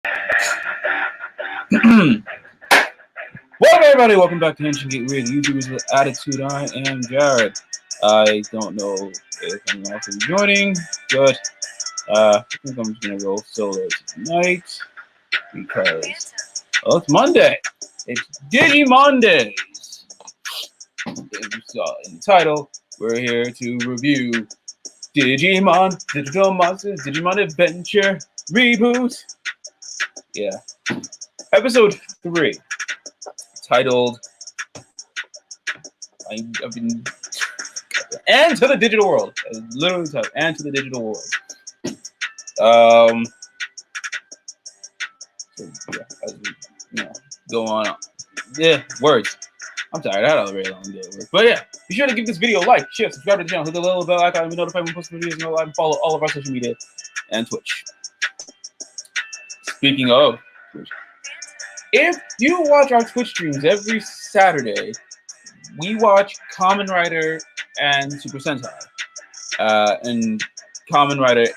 Welcome everybody, welcome back to Henshin Get Weird, YouTubers with Attitude. I am Jared. I don't know if anyone else will be joining, but I think I'm just gonna go solo tonight because it's Monday. It's DIGIMondays. As you saw in the title, we're here to review Digimon, Digital Monsters, Digimon Adventure Reboot. Yeah. Episode 3. Titled I've been and to the digital world. Literally titled and to the digital world. So yeah, as we go on. Yeah, words. I'm tired. I had a very long day at work. But yeah, be sure to give this video a like, share, subscribe to the channel, hit the little bell icon to be notified when we post videos, and like, follow all of our social media and Twitch. Speaking of Twitch, if you watch our Twitch streams every Saturday, we watch Kamen Rider and Super Sentai. And Kamen Rider,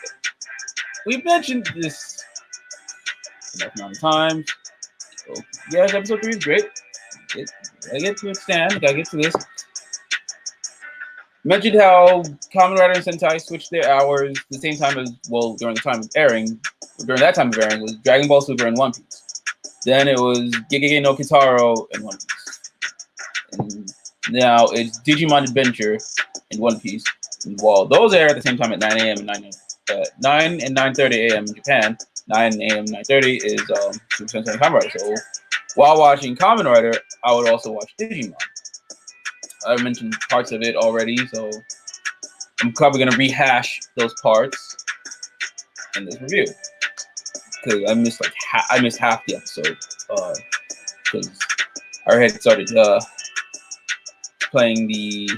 we've mentioned this enough amount of times. So, yes, episode 3 is great. I get to stand. I get to this. Mentioned how Kamen Rider and Sentai switched their hours the same time as, well, during the time of airing. During that time of airing was Dragon Ball Super and One Piece. Then it was Gegege no Kitaro and One Piece. And now it's Digimon Adventure and One Piece. And while those air at the same time at 9 a.m. and 9 and 9:30 a.m. in Japan, 9 a.m. 9:30 is Super Sentai and Kamen Rider. So while watching Kamen Rider, I would also watch Digimon. I mentioned parts of it already, so I'm probably gonna rehash those parts in this review because I missed half the episode because I had started playing the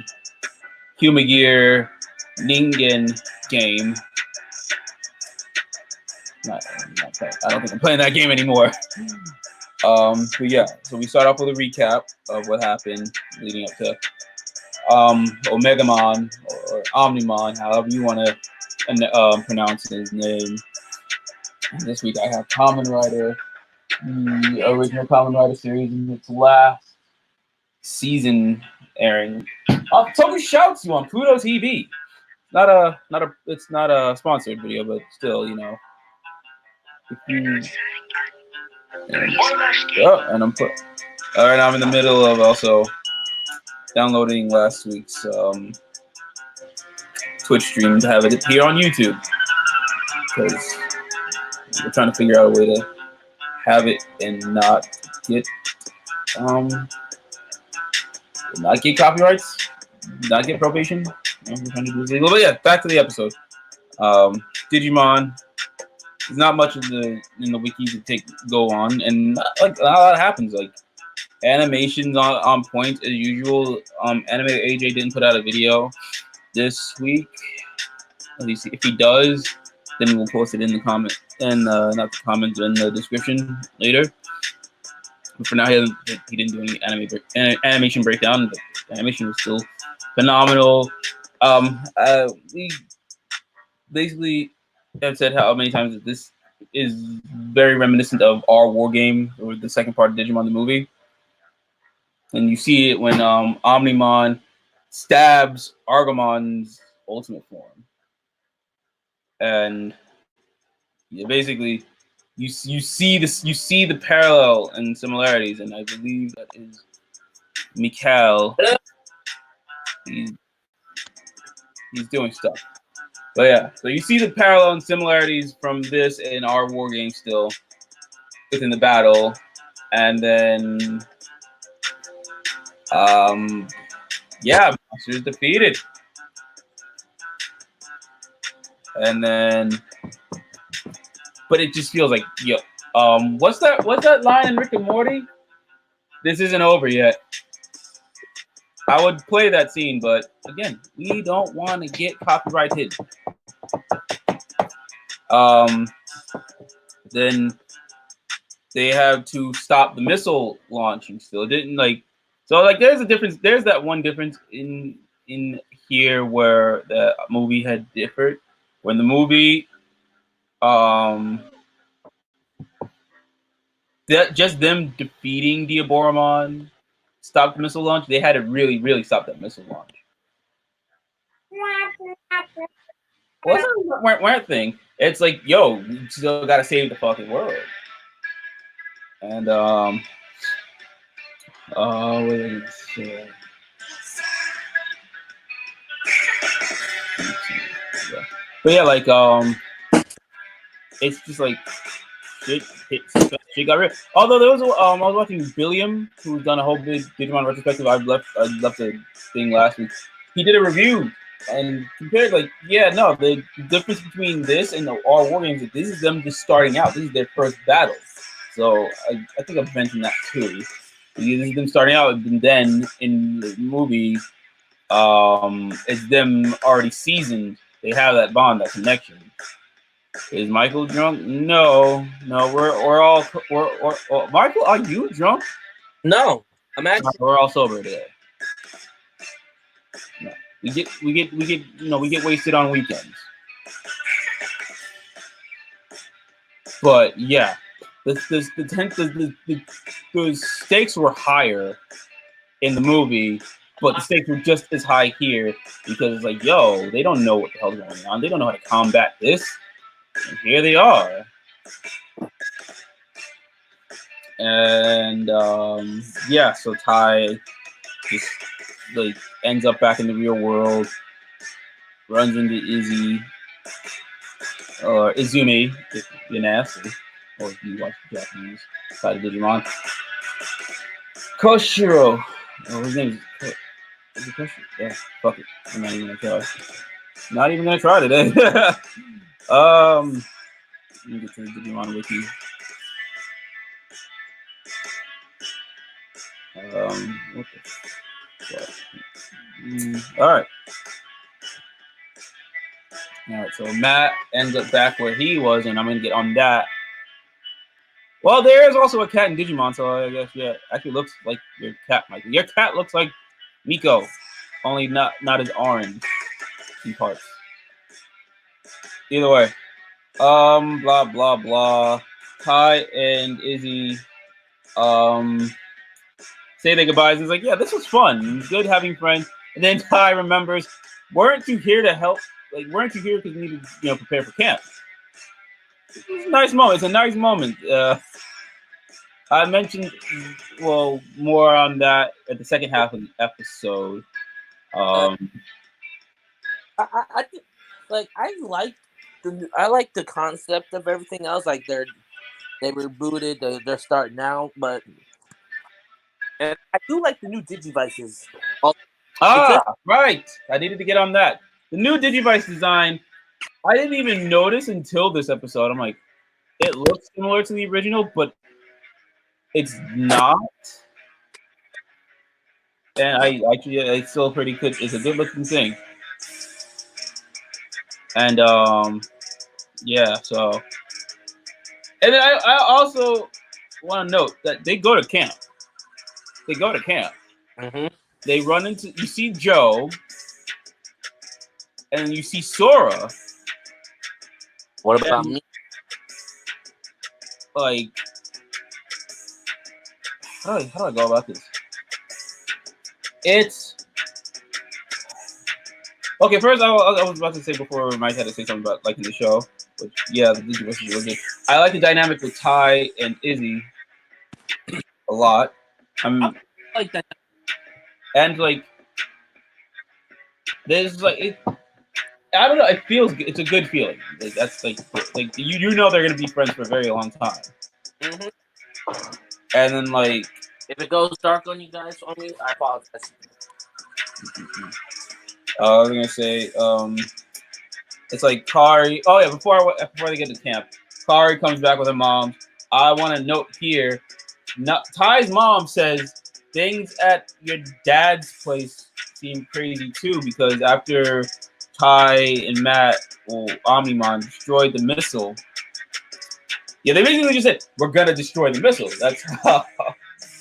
Humagear Ningen game. I don't think I'm playing that game anymore. But yeah, so we start off with a recap of what happened leading up to Omegamon or Omnimon, however you want to pronounce his name. And this week I have Kamen Rider, the original Kamen Rider series in its last season airing. Toby shouts you on Pluto TV. It's not a sponsored video, but still, you know. If you and I'm put. All right, I'm in the middle of also downloading last week's Twitch stream to have it appear on YouTube because we're trying to figure out a way to have it and not get copyrights, not get probation. We're trying to do this legal. But yeah, back to the episode. Digimon. There's not much in the wiki to go on, and like a lot happens. Like animations on point as usual. Anime AJ didn't put out a video this week. At least if he does, then we'll post it in the comment and not the comments, in the description later. But for now, he didn't do any animation breakdown. But the animation was still phenomenal. We basically have said how many times that this is very reminiscent of our war game, or the second part of Digimon the movie. And you see it when Omnimon stabs Argomon's ultimate form, and yeah, basically you see the parallel and similarities, and I believe that is Mikhail. He's doing stuff. But yeah, so you see the parallel and similarities from this in our war game still within the battle, and then yeah, Monster's defeated, and then but it just feels like what's that line in Rick and Morty? This isn't over yet. I would play that scene, but again, we don't want to get copyrighted. Then they have to stop the missile launching still. It didn't there's a difference. There's that one difference in here where the movie had differed. When the movie that just them defeating Diaboromon stopped the missile launch. They had to really, really stop that missile launch. Well, it's not a weird thing. It's like, yo, you still gotta save the fucking world. And what did I say? But yeah, like it's just like shit got real. Although there was I was watching Billiam, who's done a whole big Digimon retrospective. I left a thing last week. He did a review and compared like, yeah, no, the difference between this and the all war games, this is them just starting out. This is their first battle. So I think I've mentioned that too. This is them starting out, and then in the movie, it's them already seasoned. They have that bond, that connection. Is Michael drunk? No, we're all Michael, are you drunk? No, I'm actually. We're all sober today. No. We get wasted on weekends. But yeah, the stakes were higher in the movie, but the stakes were just as high here because it's like, yo, they don't know what the hell's going on. They don't know how to combat this. And here they are. And yeah, so Tai just like ends up back in the real world, runs into Izzy or Izumi, if you're nasty, or if you watch the Japanese side of Digimon. Koshiro. Oh, his name is it Koshiro? Yeah, fuck it. I'm not even gonna try. Not even gonna try today. Let me get to the Digimon wiki. What the fuck? Alright. Alright, so Matt ends up back where he was, and I'm gonna get on that. Well, there is also a cat in Digimon, so I guess, yeah, actually looks like your cat, Michael. Your cat looks like Miko, only not as orange in parts. Either way. Blah blah blah. Tai and Izzy say their goodbyes. He's like, yeah, this was fun. Good having friends. And then Tai remembers, weren't you here to help? Like, weren't you here because you needed to, prepare for camp? It's a nice moment. It's a nice moment. I mentioned, well, more on that at the second half of the episode. I think, like, I like the concept of everything else. Like they rebooted, they're starting out, but and I do like the new Digivices. Right. I needed to get on that. The new Digivice design, I didn't even notice until this episode. I'm like, it looks similar to the original, but it's not. And it's still pretty good. It's a good looking thing. And yeah, so. And then I also want to note that they go to camp. Mm-hmm. They run into, you see Joe, and you see Sora. What about me? Like, how do I go about this? It's okay. First, I was about to say before Mike had to say something about liking the show. But yeah, the Digivices are good. I like the dynamic with Tai and Izzy a lot. I like that. And like, there's like it. I don't know. It feels. It's a good feeling. Like, that's like you know they're gonna be friends for a very long time. Mm-hmm. And then like, if it goes dark on you guys, on me, I apologize. I was gonna say, it's like Kari. Oh yeah, before they get to camp, Kari comes back with her mom. I want to note here, Ty's mom says things at your dad's place seem crazy too, because after Ty and Matt, or Omnimon, destroyed the missile, yeah, they basically just said, we're gonna destroy the missile. That's how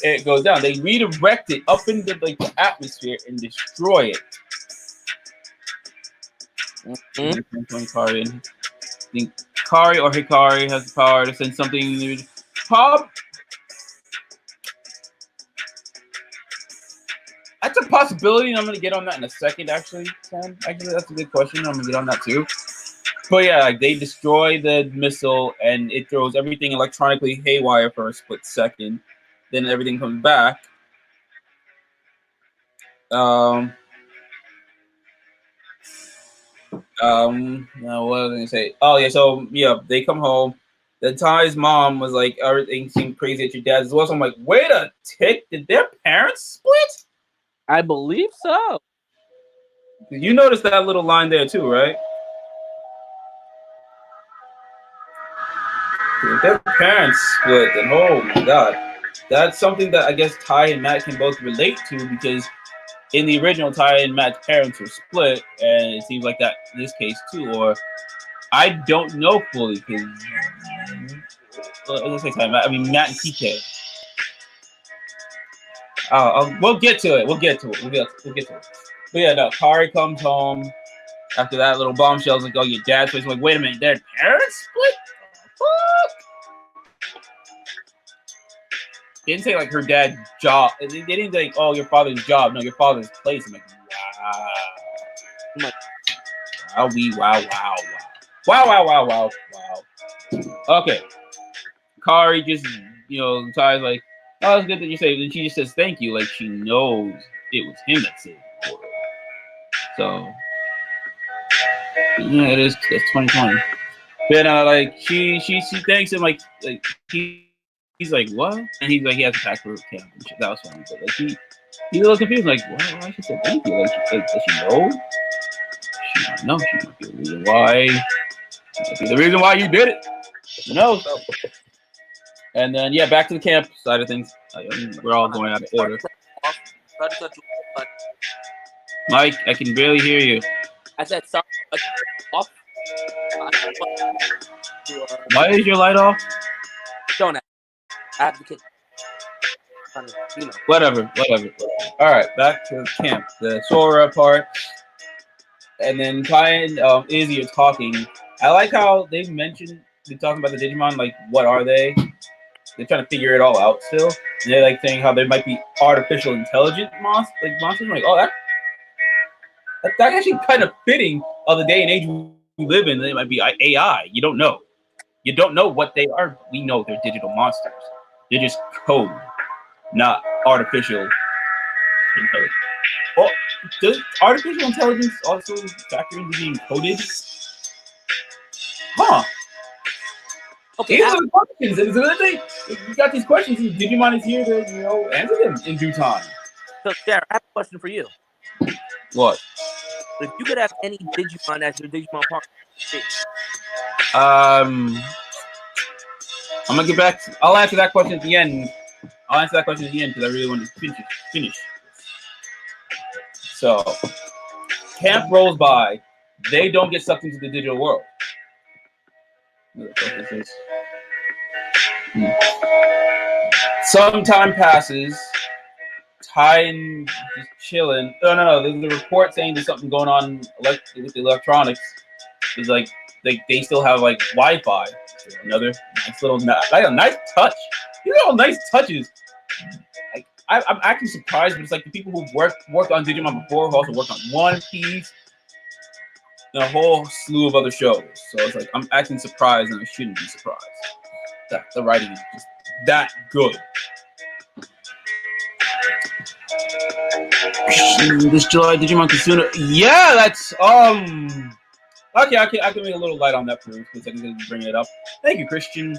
it goes down. They redirect it up into like the atmosphere and destroy it. Mm-hmm. Kari or Hikari has the power to send something. That's a possibility, and I'm gonna get on that in a second. Actually, Sam. Actually, that's a good question. I'm gonna get on that too. But yeah, like they destroy the missile, and it throws everything electronically haywire for a split second. Then everything comes back. What was I gonna say? Oh yeah, so yeah, they come home. The Ty's mom was like, everything seemed crazy at your dad's as well. So I'm like, wait a tick, did their parents split? I believe so. You noticed that little line there too, right? If their parents split, then oh my god. That's something that I guess Ty and Matt can both relate to, because in the original, Ty and Matt's parents were split, and it seems like that in this case too. Or I don't know fully, because let's say Ty and Matt. I mean Matt and TK. We'll get to it. We'll get to it. But yeah, no. Kari comes home after that little bombshell's like, oh, your dad's place. I'm like, wait a minute, their parents split? Fuck. They didn't say like her dad's job. They didn't say like, oh, your father's job. No, your father's place. I'm like, wow. I'm like, wow. Okay. Kari just, Ty's like, oh, it's good that you say it. And she just says thank you, like she knows it was him that saved the world. So yeah, it is. That's 2020. But like she thanks him, like he's like, what? And he's like, he has to pack for camp and shit. That was funny. But like he's a little confused, like, why she said thank you? Like, does she know? She might know. She might be the reason why. Might be the reason why you did it. Who knows? And then yeah, back to the camp side of things. We're all going out of order. Mike, I can barely hear you. I said sorry. Off. Why is your light off? Don't ask. I have the kid. Whatever. All right, back to camp. The Sora part, and then Kai and Izzy are talking. I like how they're talking about the Digimon. Like, what are they? They're trying to figure it all out still. And they're like saying how there might be artificial intelligent monsters. I'm like, oh, that's actually kind of fitting of the day and age we live in. They might be AI. You don't know. You don't know what they are. We know they're digital monsters. They're just code, not artificial intelligence. Well, does artificial intelligence also factor into being coded? Huh. Okay. These are the questions. And you got these questions, and Digimon is here to answer them in due time. So, Jared, I have a question for you. What? If you could have any Digimon as your Digimon partner, I'm gonna get back. I'll answer that question at the end. Because I really want to finish. So, camp rolls by. They don't get sucked into the digital world. Some time passes. Ty and just chilling. No. There's a report saying there's something going on with the electronics. It's like they still have like Wi-Fi. Another nice touch. These are all nice touches. Like I'm actually surprised, but it's like the people who've worked on Digimon before who also worked on One Piece and a whole slew of other shows. So it's like I'm actually surprised, and I shouldn't be surprised. That the writing is just that good. This July Digimon Kasuna. Yeah, that's okay. I can make a little light on that for you because I can bring it up. Thank you, Christian.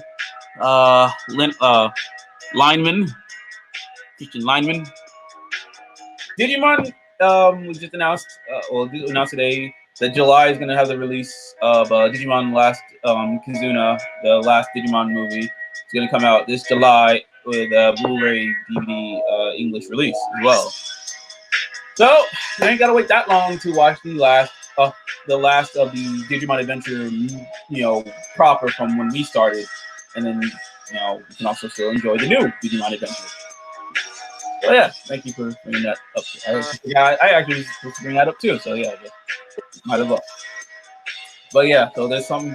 Lineman. Christian Lineman. Digimon was just announced. Announced today that July is going to have the release of Digimon Last Kizuna, the last Digimon movie. It's going to come out this July with a Blu-ray DVD English release as well. So you ain't gotta wait that long to watch the last of the Digimon Adventure, proper from when we started, and then you can also still enjoy the new Digimon Adventure. So yeah, thank you for bringing that up. I actually was supposed to bring that up too. So yeah, might as well. But yeah, so there's something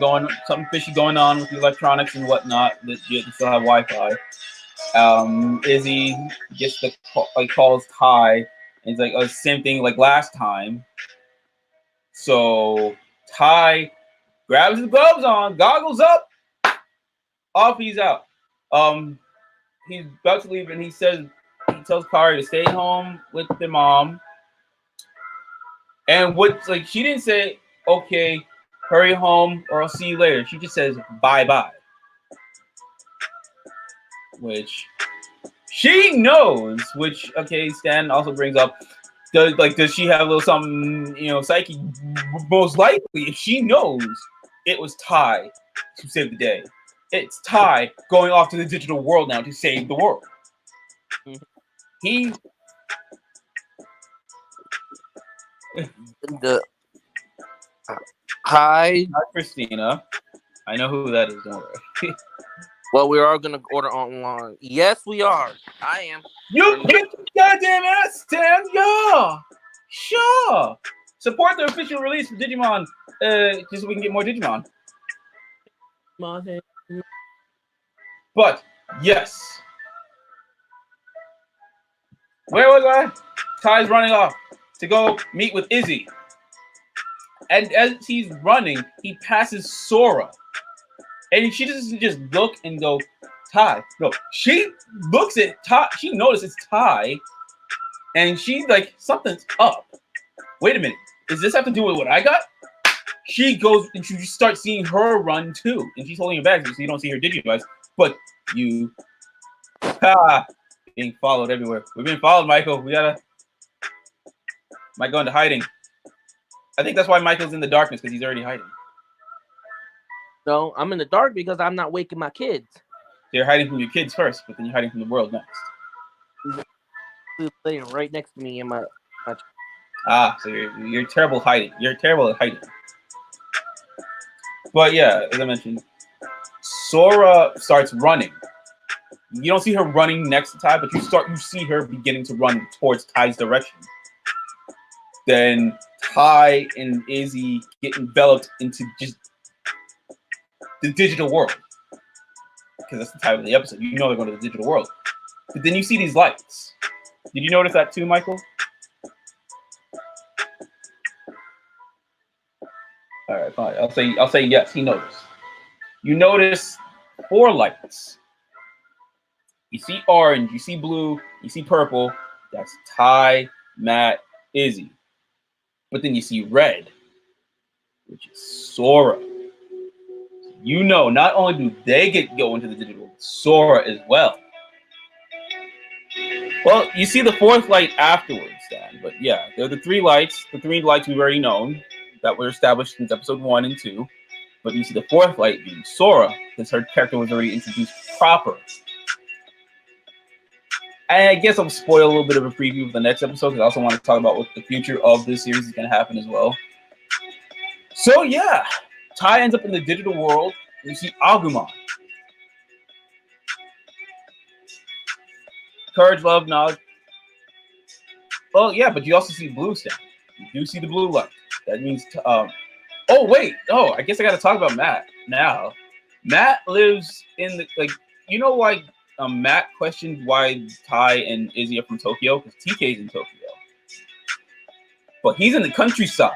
fishy going on with the electronics and whatnot. That you still have Wi-Fi. Izzy gets calls Ty And it's like, oh, same thing like last time. So Ty grabs his gloves on, goggles up, off he's out. He's about to leave, and he tells Kari to stay home with their mom. And what's like, she didn't say, okay, hurry home or I'll see you later. She just says bye-bye. Which she knows, which, okay, Stan also brings up, does she have a little something, psyche? Most likely, if she knows it was Ty to save the day. It's Ty going off to the digital world now to save the world. He... Hi, Christina. I know who that is, don't worry. Well, we are going to order online. Yes, we are. I am. You get the goddamn ass, Stan! Yeah! Sure! Support the official release for Digimon, just so we can get more Digimon. But, yes. Where was I? Ty's running off to go meet with Izzy. And as he's running, he passes Sora. And she doesn't just look and go, Ty. No, she looks at Ty. She notices Ty. And she's like, something's up. Wait a minute. Does this have to do with what I got? She goes and you start seeing her run too. And she's holding her back so you don't see her Digivice. But you... being followed everywhere. We're being followed, Michael. We gotta... Might go into hiding. I think that's why Michael's in the darkness, because he's already hiding. No, I'm in the dark because I'm not waking my kids. You're hiding from your kids first, but then you're hiding from the world next. He's laying right next to me in my... So you're terrible hiding. You're terrible at hiding. But yeah, as I mentioned, Sora starts running. You don't see her running next to Ty, but you see her beginning to run towards Ty's direction. Then Ty and Izzy get enveloped into just the digital world. Because that's the title of the episode. You know they're going to the digital world. But then you see these lights. Did you notice that too, Michael? All right, fine. I'll say yes, he noticed. You notice 4 lights. You see orange, you see blue, you see purple. That's Ty, Matt, Izzy. But then you see red, which is Sora. You know, not only do they go into the digital world, Sora as well. Well, you see the 4th light afterwards, Dan. But yeah, they're the 3 lights. The 3 lights we've already known that were established since episode 1 and 2. But you see the 4th light being Sora, because her character was already introduced proper. I guess I'll spoil a little bit of a preview of the next episode, because I also want to talk about what the future of this series is going to happen as well. So yeah, Ty ends up in the digital world, and you see Agumon. Courage, love, knowledge. Well, yeah, but you also see blue stuff. You do see the blue light. That means, oh, wait. Oh, I guess I got to talk about Matt now. Matt lives in the, you know why Matt questioned why Ty and Izzy are from Tokyo? Because TK's in Tokyo. But he's in the countryside.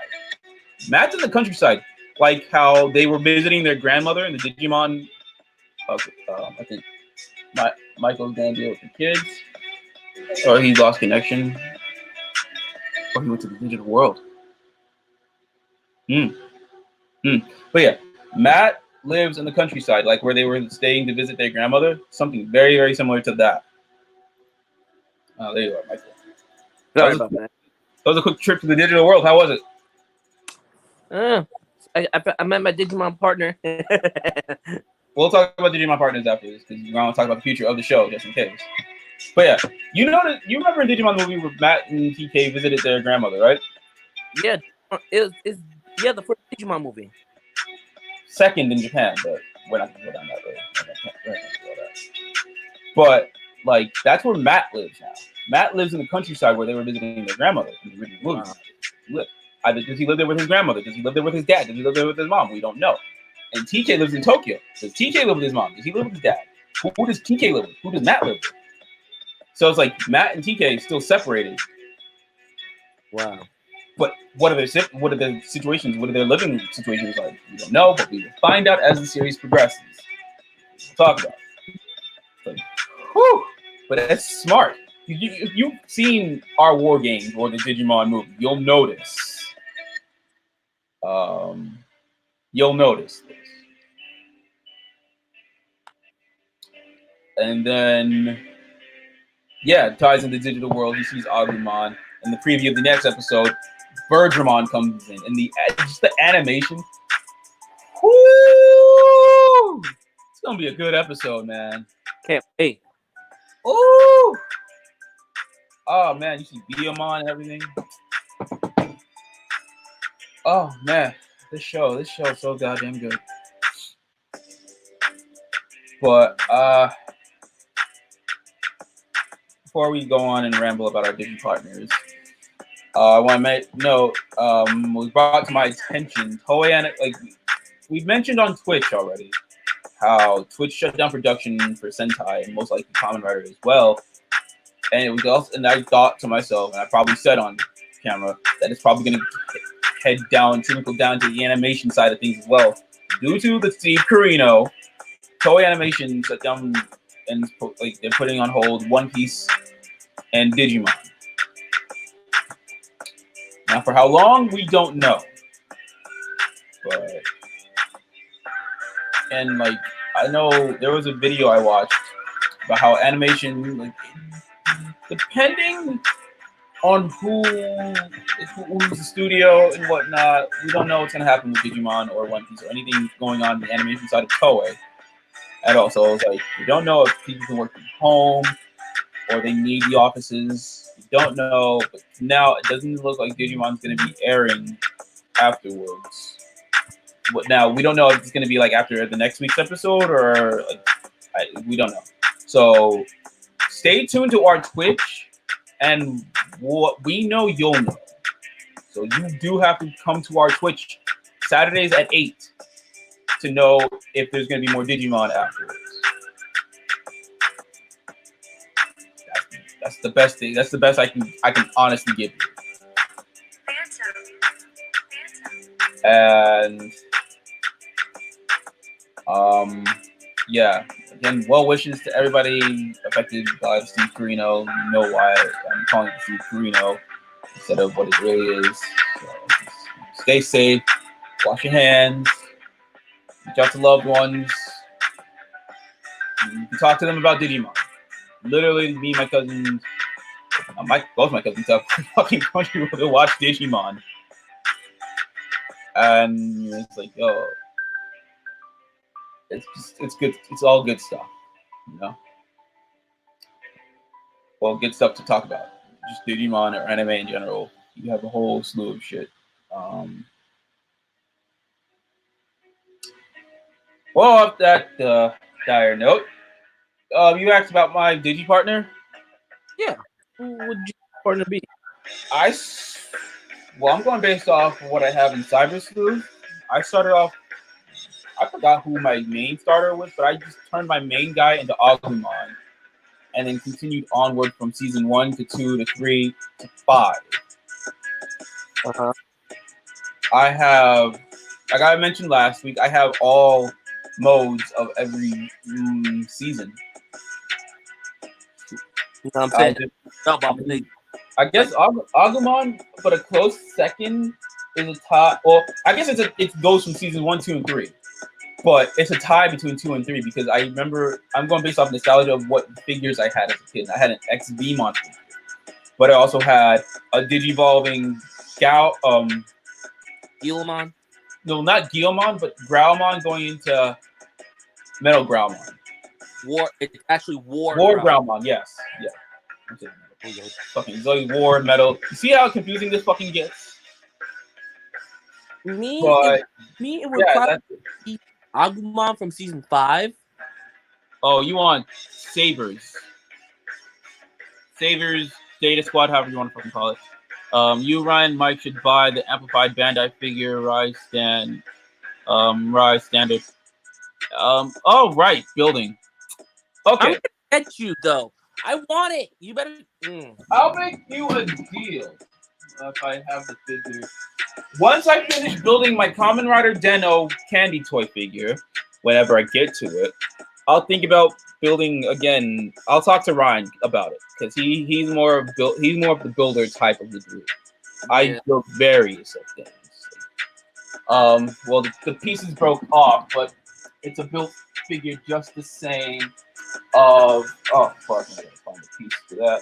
Matt's in the countryside. Like how they were visiting their grandmother in the Digimon. I think Michael's going to deal with the kids. Or he lost connection. Or he went to the digital world. But yeah, Matt lives in the countryside, like where they were staying to visit their grandmother. Something very, very similar to that. Oh, there you are, Michael. Sorry about that. That was a quick trip to the digital world. How was it? I met my Digimon partner. We'll talk about Digimon partners after this, because we want to talk about the future of the show, just in case. But yeah, you remember in Digimon movie where Matt and TK visited their grandmother, right? Yeah, it's the first Digimon movie. Second in Japan, but we're not gonna go down that road. But like that's where Matt lives now. Matt lives in the countryside where they were visiting their grandmother in the original movie. Wow. Either does he live there with his grandmother? Does he live there with his dad? Does he live there with his mom? We don't know. And TK lives in Tokyo. Does TK live with his mom? Does he live with his dad? Who does TK live with? Who does Matt live with? So it's like Matt and TK still separated. Wow. But what are the situations? What are their living situations like? We don't know, but we will find out as the series progresses. We'll talk about it. But, whew, but that's smart. If you've seen our war games or the Digimon movie, you'll notice. You'll notice this. And then, yeah, it ties into the digital world. He sees Agumon. In the preview of the next episode, Birdramon comes in, and just the animation. Woo! It's gonna be a good episode, man. Can't wait. Ooh! Oh man, you see Digimon and everything. Oh man, this show is so goddamn good. But before we go on and ramble about our Digi partners, I want to make note. Was brought to my attention. Toei and we've mentioned on Twitch already how Twitch shut down production for Sentai and most likely Kamen Rider as well. And it was also, and I thought to myself, and I probably said on camera that it's probably going to trickle down to the animation side of things as well. Due to the Steve Carino, Toei Animation shut down and they're putting on hold One Piece and Digimon. Now, for how long, we don't know. But, and I know there was a video I watched about how animation, depending on who's the studio and whatnot, we don't know what's going to happen with Digimon or One Piece or anything going on the animation side of Toei at all. So it's we don't know if people can work from home or they need the offices. We don't know. But now it doesn't look like Digimon's going to be airing afterwards. But now we don't know if it's going to be after the next week's episode or we don't know. So stay tuned to our Twitch, and what we know, you'll know. So you do have to come to our Twitch Saturdays at 8 to know if there's going to be more Digimon afterwards. That's the best thing. That's the best I can honestly give you. And yeah. Again, well wishes to everybody affected by Steve Carino. You know why I'm calling it Steve Carino instead of what it really is. So stay safe. Wash your hands. Reach out to loved ones. You can talk to them about Digimon. Literally, me and my cousins, both my cousins have fucking country to watch Digimon. And it's yo, it's good. It's all good stuff, you know. Well, good stuff to talk about. Just Digimon or anime in general. You have a whole slew of shit. Well, off that dire note, you asked about my Digi partner. Yeah, who would your partner be? I'm going based off of what I have in Cyber Sleuth. I started off. I forgot who my main starter was, but I just turned my main guy into Agumon, and then continued onward from season 1 to 2 to 3 to 5. I mentioned last week, I have all modes of every season. You know what I'm saying? I guess Agumon, but a close second is a tie. Well, I guess it goes from season 1, 2, and 3. But it's a tie between 2 and 3 because I remember I'm going based off nostalgia of what figures I had as a kid. I had an XVmon figure, but I also had a Digivolving Guilmon? No, not Guilmon, but Growlmon going into Metal Growlmon. It's actually War Growlmon, yes. Yeah. Fucking Zoe War Metal. You see how confusing this fucking gets? It would probably be Agumon from season 5. Oh, you want Sabers, Data Squad, however you want to fucking call it. You, Ryan, Mike should buy the Amplified Bandai figure, Rise Standard. Oh, right, building. Okay. I'm gonna get you, though. I want it. You better... I'll make you a deal. if I have the figure. Once I finish building my Kamen Rider Den-O candy toy figure, whenever I get to it, I'll think about building again. I'll talk to Ryan about it because he's more of the builder type of the group. I Yeah. built various of things. Well, the pieces broke off, but it's a built figure just the same. Of fuck, I gotta find the piece for that.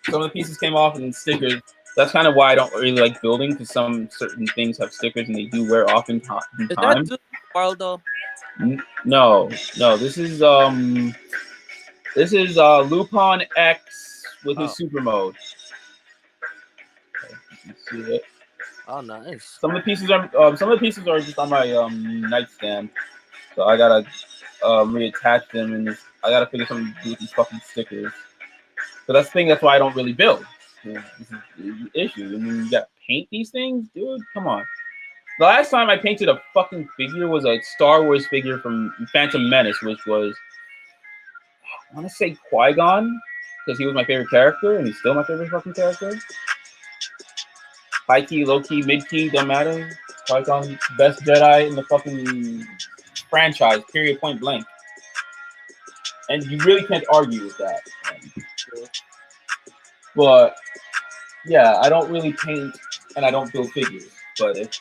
Some of the pieces came off and stickers. That's kind of why I don't really like building because some certain things have stickers and they do wear off in Is that time. Super World though? No, this is Lupin X with his Oh. super mode. Okay, you see it. Oh, nice. Some of the pieces are just on my nightstand, so I gotta reattach them and I gotta figure something to do with these fucking stickers. So that's the thing. That's why I don't really build. This is the issue. I mean, you gotta paint these things, dude. Come on. The last time I painted a fucking figure was a Star Wars figure from Phantom Menace, which was, I want to say Qui-Gon, because he was my favorite character, and he's still my favorite fucking character. High key, low key, mid key, don't matter. Qui-Gon, best Jedi in the fucking franchise, period, point blank. And you really can't argue with that. But yeah, I don't really paint and I don't build figures. But if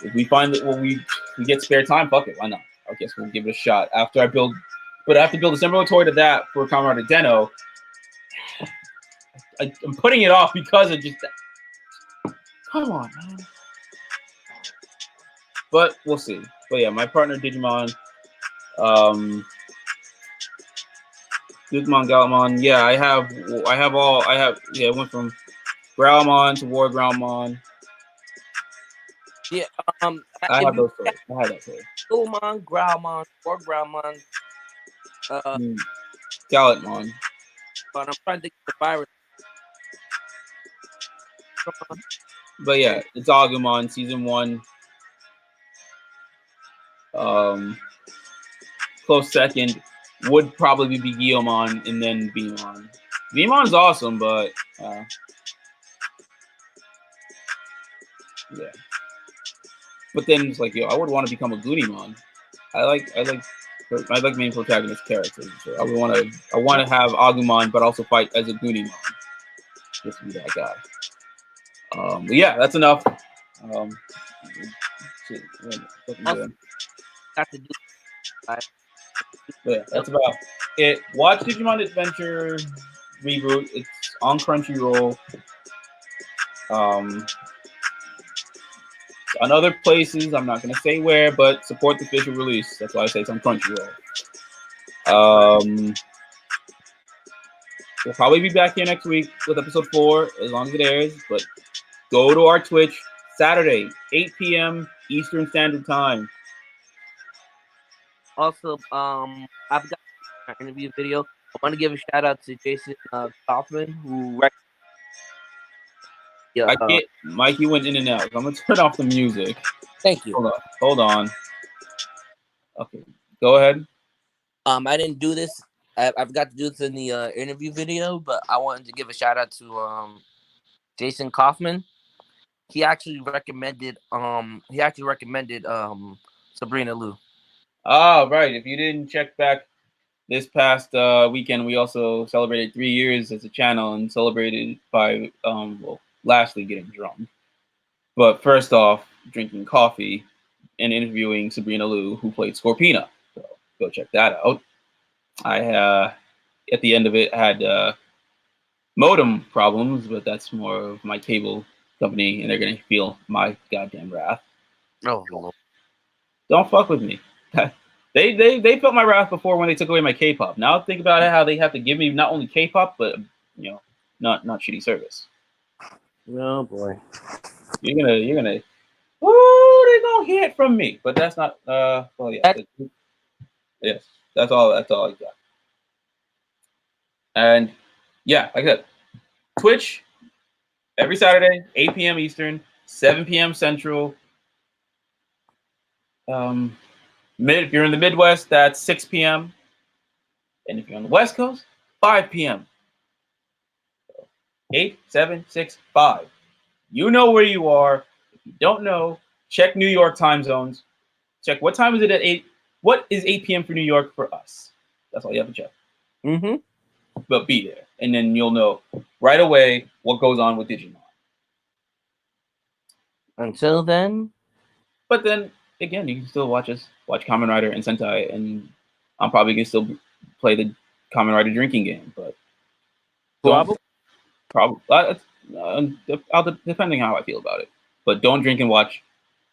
if we find that we get spare time, fuck it, why not? I guess we'll give it a shot after I build. But I have to build a similar toy to that for Kamen Rider Den-O. I'm putting it off because of just that. Come on, man. But we'll see. But yeah, my partner Digimon, Digimon, Galamon. Yeah, I have. Yeah, it went from Growlmon to War Growlmon. Yeah. I If have you those toys. I have that toy. Gilmon, Growlmon, or Growlmon, Galantmon. but I'm trying to get the virus. But yeah, it's Agumon season 1. Close second would probably be Guilmon and then Beamon. Beamon's awesome, but yeah. But then it's like, yo, I would want to become a Goonimon. I like main protagonist characters. So I want to have Agumon, but also fight as a Goonimon. Just to be that guy. But yeah, that's enough. Shit, Also, got to do. yeah, that's about it. Watch Digimon Adventure reboot. It's on Crunchyroll. On other places, I'm not gonna say where, but support the official release. That's why I say it's on Crunchyroll. We'll probably be back here next week with episode 4, as long as it airs. But go to our Twitch Saturday, 8 p.m. Eastern Standard Time. Also, I've got an interview video. I want to give a shout out to Jason Kaufman who. I can't. Mikey went in and out. I'm gonna turn off the music. Thank you. Hold on. Okay, go ahead. I didn't do this. I've got to do this in the interview video, but I wanted to give a shout out to Jason Kaufman. He actually recommended Sabrina Lou. Ah, right. If you didn't check back this past weekend, we also celebrated 3 years as a channel and celebrated by lastly getting drunk. But first off, drinking coffee and interviewing Sabrina Lou, who played Scorpina. So go check that out. I at the end of it had modem problems, but that's more of my cable company, and they're gonna feel my goddamn wrath. Oh, don't fuck with me. They felt my wrath before when they took away my K-pop. Now think about it, how they have to give me not only K-pop, but not shitty service. Oh boy. You're gonna they're gonna hear it from me. But that's not well yeah. Yes. That's all I got. And yeah, like I said, Twitch every Saturday, 8 p.m. Eastern, 7 p.m. Central. If you're in the Midwest, that's 6 p.m. And if you're on the West Coast, 5 p.m. 8765. You know where you are. If you don't know, check New York time zones. Check what time is it at 8. What is 8 p.m. for New York for us? That's all you have to check. Mm-hmm. But be there, and then you'll know right away what goes on with Digimon. Until then. But then again, you can still watch Kamen Rider and Sentai, and I'm probably gonna still play the Kamen Rider drinking game. But don't probably depending how I feel about it. But don't drink and watch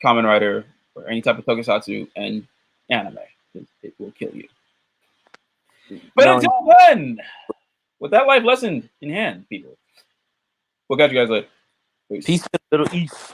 Kamen Rider or any type of tokusatsu and anime. It will kill you. But until then, with that life lesson in hand, people, we'll catch you guys later. Peace to the Middle East.